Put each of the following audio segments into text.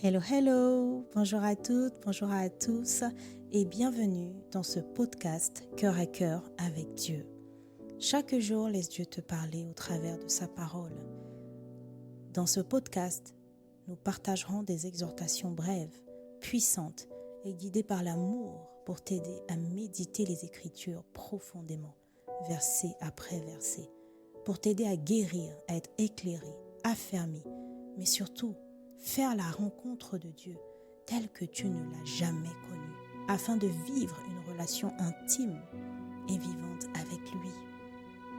Hello, hello, bonjour à toutes, bonjour à tous et bienvenue dans ce podcast Cœur à cœur avec Dieu. Chaque jour, laisse Dieu te parler au travers de sa parole. Dans ce podcast, nous partagerons des exhortations brèves, puissantes et guidées par l'amour pour t'aider à méditer les Écritures profondément, verset après verset, pour t'aider à guérir, à être éclairé, affermi, mais surtout, faire la rencontre de Dieu telle que tu ne l'as jamais connue, afin de vivre une relation intime et vivante avec lui.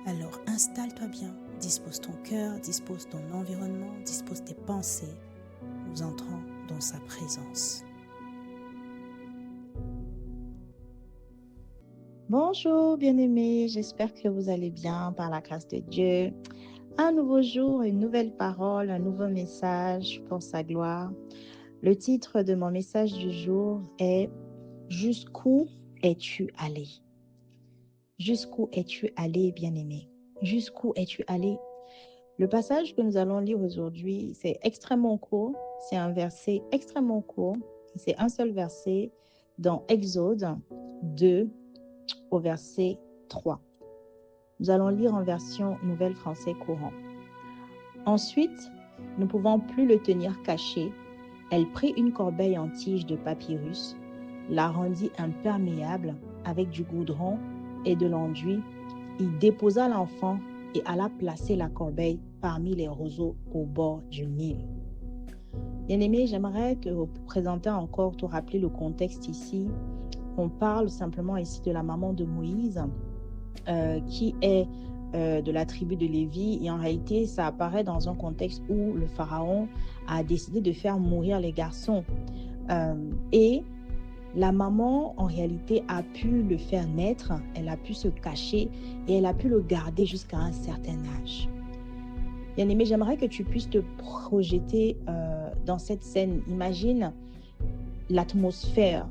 Alors installe-toi bien, dispose ton cœur, dispose ton environnement, dispose tes pensées. Nous entrons dans sa présence. Bonjour bien-aimés, j'espère que vous allez bien par la grâce de Dieu. Un nouveau jour, une nouvelle parole, un nouveau message pour sa gloire. Le titre de mon message du jour est « Jusqu'où es-tu allé ?» Jusqu'où es-tu allé, bien-aimé? Jusqu'où es-tu allé? Le passage que nous allons lire aujourd'hui, c'est extrêmement court. C'est un verset extrêmement court. C'est un seul verset dans Exode 2 au verset 3. Nous allons lire en version Nouvelle Français courant. Ensuite, ne pouvant plus le tenir caché, elle prit une corbeille en tige de papyrus, la rendit imperméable avec du goudron et de l'enduit, y déposa l'enfant et alla placer la corbeille parmi les roseaux au bord du Nil. Bien-aimé, j'aimerais te présenter encore, te rappeler le contexte ici. On parle simplement ici de la maman de Moïse, qui est de la tribu de Lévi, et en réalité ça apparaît dans un contexte où le pharaon a décidé de faire mourir les garçons, et la maman en réalité a pu le faire naître, elle a pu se cacher et elle a pu le garder jusqu'à un certain âge. Bien-aimé, j'aimerais que tu puisses te projeter dans cette scène. Imagine l'atmosphère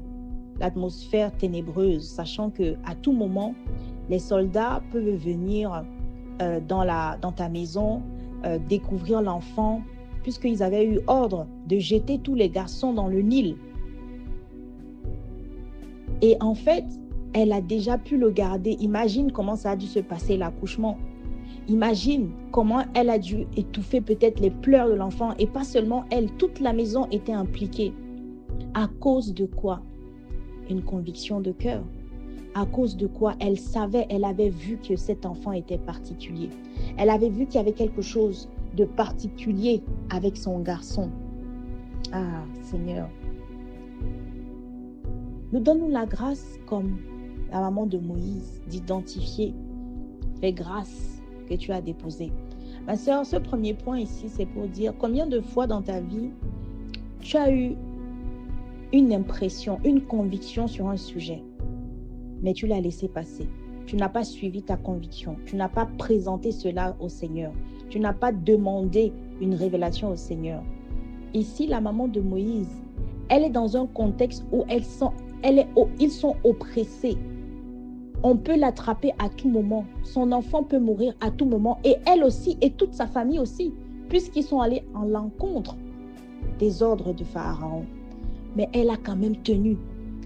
ténébreuse, sachant que à tout moment les soldats peuvent venir dans ta maison, découvrir l'enfant, puisqu'ils avaient eu ordre de jeter tous les garçons dans le Nil. Et en fait, elle a déjà pu le garder. Imagine comment ça a dû se passer, l'accouchement. Imagine comment elle a dû étouffer peut-être les pleurs de l'enfant. Et pas seulement elle, toute la maison était impliquée. À cause de quoi? Une conviction de cœur. À cause de quoi? Elle savait, elle avait vu que cet enfant était particulier. Elle avait vu qu'il y avait quelque chose de particulier avec son garçon. Ah, Seigneur, nous donne-nous la grâce, comme la maman de Moïse, d'identifier les grâces que tu as déposées. Ma sœur, ce premier point ici, c'est pour dire combien de fois dans ta vie tu as eu une impression, une conviction sur un sujet, mais tu l'as laissé passer. Tu n'as pas suivi ta conviction. Tu n'as pas présenté cela au Seigneur. Tu n'as pas demandé une révélation au Seigneur. Ici, la maman de Moïse, elle est dans un contexte où ils sont oppressés. On peut l'attraper à tout moment. Son enfant peut mourir à tout moment. Et elle aussi, et toute sa famille aussi, puisqu'ils sont allés en l'encontre des ordres de Pharaon. Mais elle a quand même tenu.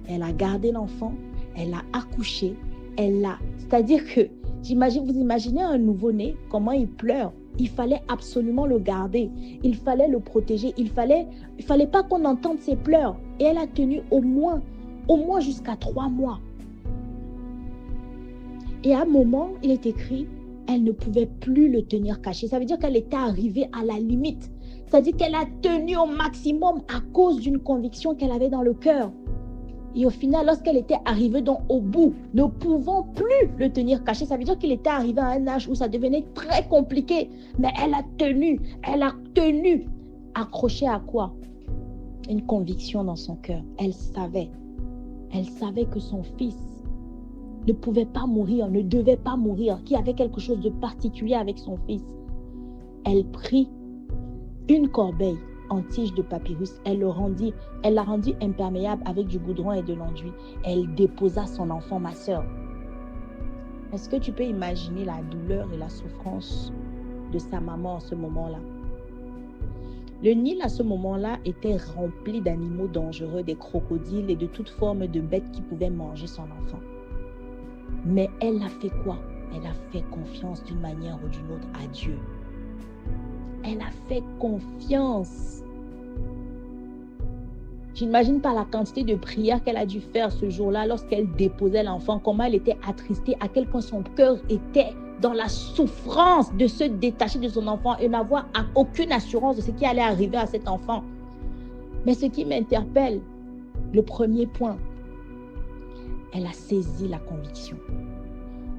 Elle a gardé l'enfant. Elle a accouché. C'est-à-dire que, vous imaginez un nouveau-né, comment il pleure. Il fallait absolument le garder. Il fallait le protéger. Il fallait pas qu'on entende ses pleurs. Et elle a tenu au moins jusqu'à 3 mois. Et à un moment, il est écrit, elle ne pouvait plus le tenir caché. Ça veut dire qu'elle était arrivée à la limite. C'est-à-dire qu'elle a tenu au maximum à cause d'une conviction qu'elle avait dans le cœur. Et au final, lorsqu'elle était arrivée au bout, ne pouvant plus le tenir caché, ça veut dire qu'il était arrivé à un âge où ça devenait très compliqué. Mais elle a tenu, accrochée à quoi? Une conviction dans son cœur. Elle savait que son fils ne pouvait pas mourir, ne devait pas mourir, qu'il y avait quelque chose de particulier avec son fils. Elle prit une corbeille en tige de papyrus, elle l'a rendu imperméable avec du goudron et de l'enduit. Elle déposa son enfant, ma sœur. Est-ce que tu peux imaginer la douleur et la souffrance de sa maman en ce moment-là? Le Nil, à ce moment-là, était rempli d'animaux dangereux, des crocodiles et de toutes formes de bêtes qui pouvaient manger son enfant. Mais elle a fait quoi? Elle a fait confiance d'une manière ou d'une autre à Dieu. Elle a fait confiance. Je n'imagine pas la quantité de prières qu'elle a dû faire ce jour-là lorsqu'elle déposait l'enfant, comment elle était attristée, à quel point son cœur était dans la souffrance de se détacher de son enfant et n'avoir aucune assurance de ce qui allait arriver à cet enfant. Mais ce qui m'interpelle, le premier point, elle a saisi la conviction.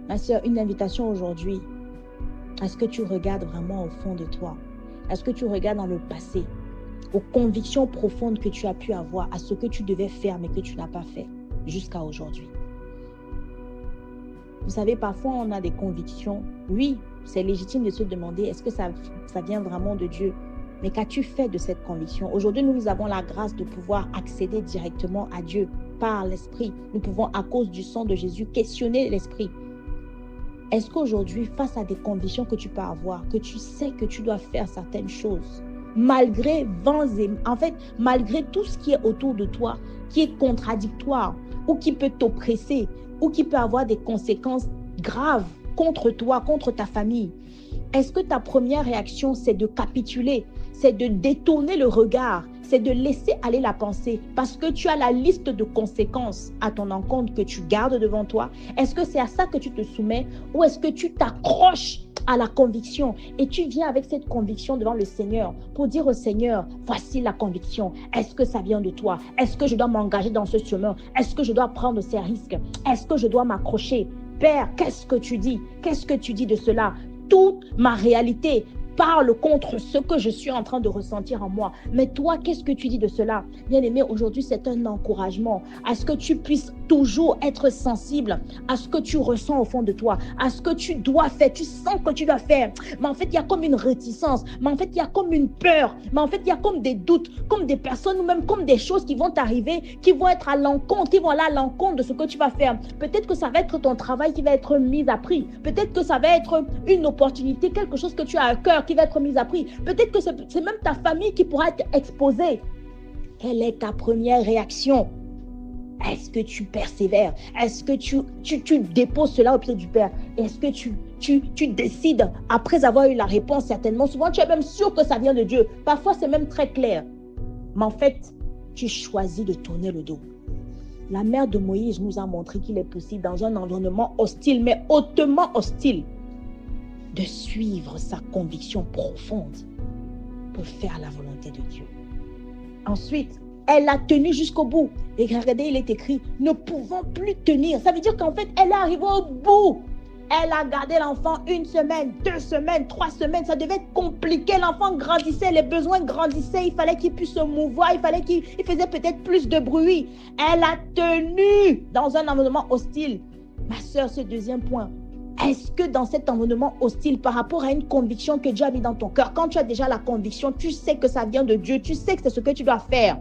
Ma sœur, une invitation aujourd'hui. Est-ce que tu regardes vraiment au fond de toi? Est-ce que tu regardes dans le passé, aux convictions profondes que tu as pu avoir, à ce que tu devais faire mais que tu n'as pas fait jusqu'à aujourd'hui? Vous savez, parfois on a des convictions. Oui, c'est légitime de se demander, est-ce que ça vient vraiment de Dieu? Mais qu'as-tu fait de cette conviction? Aujourd'hui, nous avons la grâce de pouvoir accéder directement à Dieu par l'Esprit. Nous pouvons, à cause du sang de Jésus, questionner l'Esprit. Est-ce qu'aujourd'hui, face à des convictions que tu peux avoir, que tu sais que tu dois faire certaines choses, malgré malgré tout ce qui est autour de toi, qui est contradictoire, ou qui peut t'oppresser, ou qui peut avoir des conséquences graves contre toi, contre ta famille, est-ce que ta première réaction, c'est de capituler, c'est de détourner le regard, c'est de laisser aller la pensée parce que tu as la liste de conséquences à ton encontre que tu gardes devant toi? Est-ce que c'est à ça que tu te soumets ou est-ce que tu t'accroches à la conviction et tu viens avec cette conviction devant le Seigneur pour dire au Seigneur, voici la conviction. Est-ce que ça vient de toi? Est-ce que je dois m'engager dans ce chemin? Est-ce que je dois prendre ces risques? Est-ce que je dois m'accrocher? Père, qu'est-ce que tu dis? Qu'est-ce que tu dis de cela? Toute ma réalité parle contre ce que je suis en train de ressentir en moi. Mais toi, qu'est-ce que tu dis de cela? Bien-aimé, aujourd'hui, c'est un encouragement à ce que tu puisses toujours être sensible à ce que tu ressens au fond de toi, à ce que tu dois faire. Tu sens que tu dois faire. Mais en fait, il y a comme une réticence. Mais en fait, il y a comme une peur. Mais en fait, il y a comme des doutes, comme des personnes ou même comme des choses qui vont t'arriver, qui vont être à l'encontre, qui vont aller à l'encontre de ce que tu vas faire. Peut-être que ça va être ton travail qui va être mis à prix. Peut-être que ça va être une opportunité, quelque chose que tu as à cœur qui va être mise à prix. Peut-être que c'est même ta famille qui pourra être exposée. Quelle est ta première réaction? Est-ce que tu persévères? Est-ce que tu déposes cela au pied du Père? Est-ce que tu décides, après avoir eu la réponse certainement, souvent tu es même sûr que ça vient de Dieu. Parfois c'est même très clair. Mais en fait, tu choisis de tourner le dos. La mère de Moïse nous a montré qu'il est possible dans un environnement hostile, mais hautement hostile, de suivre sa conviction profonde pour faire la volonté de Dieu. Ensuite, elle a tenu jusqu'au bout. Et regardez, il est écrit, ne pouvant plus tenir. Ça veut dire qu'en fait, elle est arrivée au bout. Elle a gardé l'enfant 1 semaine, 2 semaines, 3 semaines. Ça devait être compliqué. L'enfant grandissait, les besoins grandissaient. Il fallait qu'il puisse se mouvoir. Il fallait qu'il faisait peut-être plus de bruit. Elle a tenu dans un environnement hostile. Ma sœur, ce deuxième point. Est-ce que dans cet environnement hostile, par rapport à une conviction que Dieu a mis dans ton cœur, quand tu as déjà la conviction, tu sais que ça vient de Dieu, tu sais que c'est ce que tu dois faire.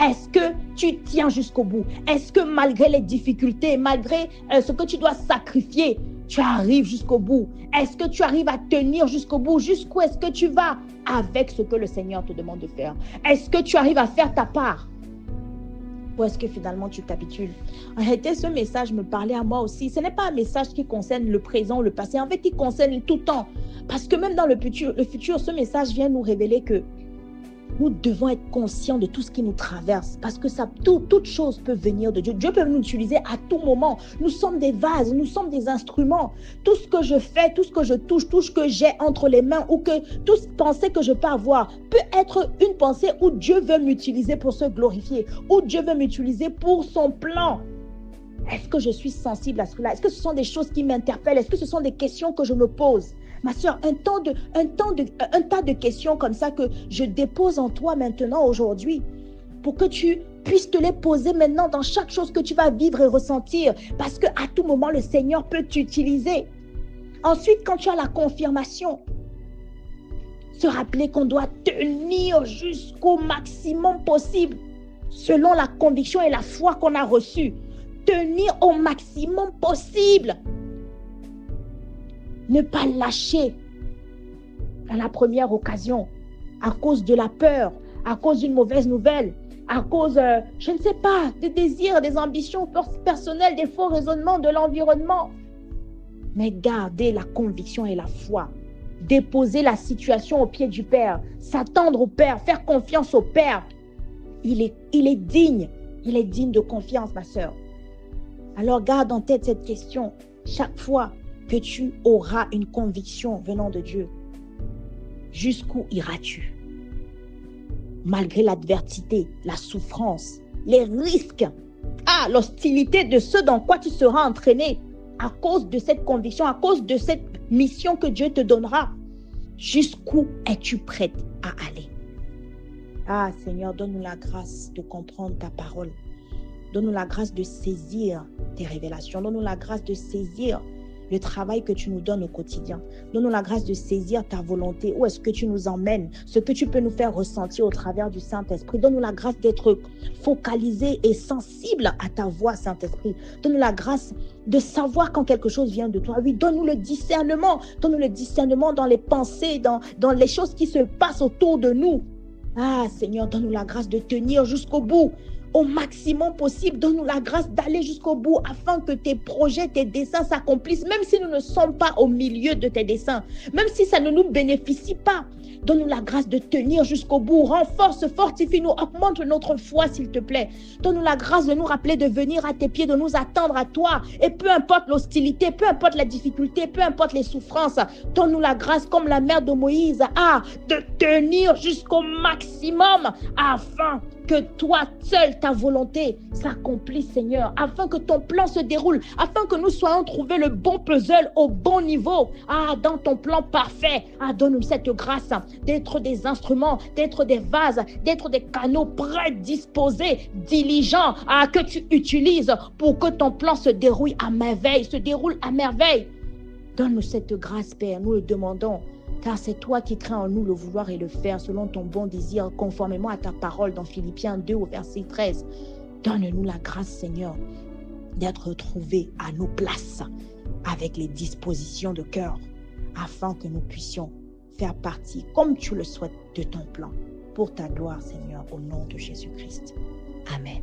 Est-ce que tu tiens jusqu'au bout? Est-ce que malgré les difficultés, malgré ce que tu dois sacrifier, tu arrives jusqu'au bout? Est-ce que tu arrives à tenir jusqu'au bout? Jusqu'où est-ce que tu vas avec ce que le Seigneur te demande de faire? Est-ce que tu arrives à faire ta part? Ou est-ce que finalement tu capitules? En réalité, ce message me parlait à moi aussi. Ce n'est pas un message qui concerne le présent ou le passé. En fait, il concerne tout le temps. Parce que même dans le futur, ce message vient nous révéler que nous devons être conscients de tout ce qui nous traverse. Parce que toute chose peut venir de Dieu. Dieu peut nous utiliser à tout moment. Nous sommes des vases, nous sommes des instruments. Tout ce que je fais, tout ce que je touche, tout ce que j'ai entre les mains ou que toute pensée que je peux avoir peut être une pensée où Dieu veut m'utiliser pour se glorifier, où Dieu veut m'utiliser pour son plan. Est-ce que je suis sensible à cela? Est-ce que ce sont des choses qui m'interpellent? Est-ce que ce sont des questions que je me pose? Ma soeur, un tas de questions comme ça que je dépose en toi maintenant, aujourd'hui, pour que tu puisses te les poser maintenant dans chaque chose que tu vas vivre et ressentir. Parce qu'à tout moment, le Seigneur peut t'utiliser. Ensuite, quand tu as la confirmation, se rappeler qu'on doit tenir jusqu'au maximum possible, selon la conviction et la foi qu'on a reçue. Tenir au maximum possible. Ne pas lâcher à la première occasion. à cause de la peur, à cause d'une mauvaise nouvelle, à cause, je ne sais pas, des désirs, des ambitions personnelles, des faux raisonnements de l'environnement. Mais gardez la conviction et la foi. Déposer la situation au pied du Père, s'attendre au Père, faire confiance au Père. Il est digne de confiance, ma sœur. Alors garde en tête cette question chaque fois que tu auras une conviction venant de Dieu. Jusqu'où iras-tu? Malgré l'adversité, la souffrance, les risques, l'hostilité de ce dans quoi tu seras entraîné à cause de cette conviction, à cause de cette mission que Dieu te donnera. Jusqu'où es-tu prête à aller? Seigneur, donne-nous la grâce de comprendre ta parole. Donne-nous la grâce de saisir tes révélations. Donne-nous la grâce de saisir le travail que tu nous donnes au quotidien. Donne-nous la grâce de saisir ta volonté. Où est-ce que tu nous emmènes? Ce que tu peux nous faire ressentir au travers du Saint-Esprit. Donne-nous la grâce d'être focalisé et sensible à ta voix, Saint-Esprit. Donne-nous la grâce de savoir quand quelque chose vient de toi. Oui, donne-nous le discernement. Donne-nous le discernement dans les pensées, dans les choses qui se passent autour de nous. Seigneur, donne-nous la grâce de tenir jusqu'au bout. Au maximum possible, donne-nous la grâce d'aller jusqu'au bout afin que tes projets, tes desseins s'accomplissent, même si nous ne sommes pas au milieu de tes desseins, même si ça ne nous bénéficie pas. Donne-nous la grâce de tenir jusqu'au bout. Renforce, fortifie-nous, augmente notre foi, s'il te plaît. Donne-nous la grâce de nous rappeler de venir à tes pieds, de nous attendre à toi. Et peu importe l'hostilité, peu importe la difficulté, peu importe les souffrances, donne-nous la grâce, comme la mère de Moïse, de tenir jusqu'au maximum afin que toi seul, ta volonté s'accomplisse, Seigneur, afin que ton plan se déroule, afin que nous soyons trouvés le bon puzzle au bon niveau, dans ton plan parfait. Donne-nous cette grâce d'être des instruments, d'être des vases, d'être des canaux prêts, disposés, diligents, que tu utilises pour que ton plan se déroule à merveille. Donne-nous cette grâce, Père, nous le demandons. Car c'est toi qui crées en nous le vouloir et le faire selon ton bon désir, conformément à ta parole dans Philippiens 2 au verset 13. Donne-nous la grâce, Seigneur, d'être retrouvés à nos places avec les dispositions de cœur, afin que nous puissions faire partie, comme tu le souhaites, de ton plan, pour ta gloire, Seigneur, au nom de Jésus-Christ. Amen.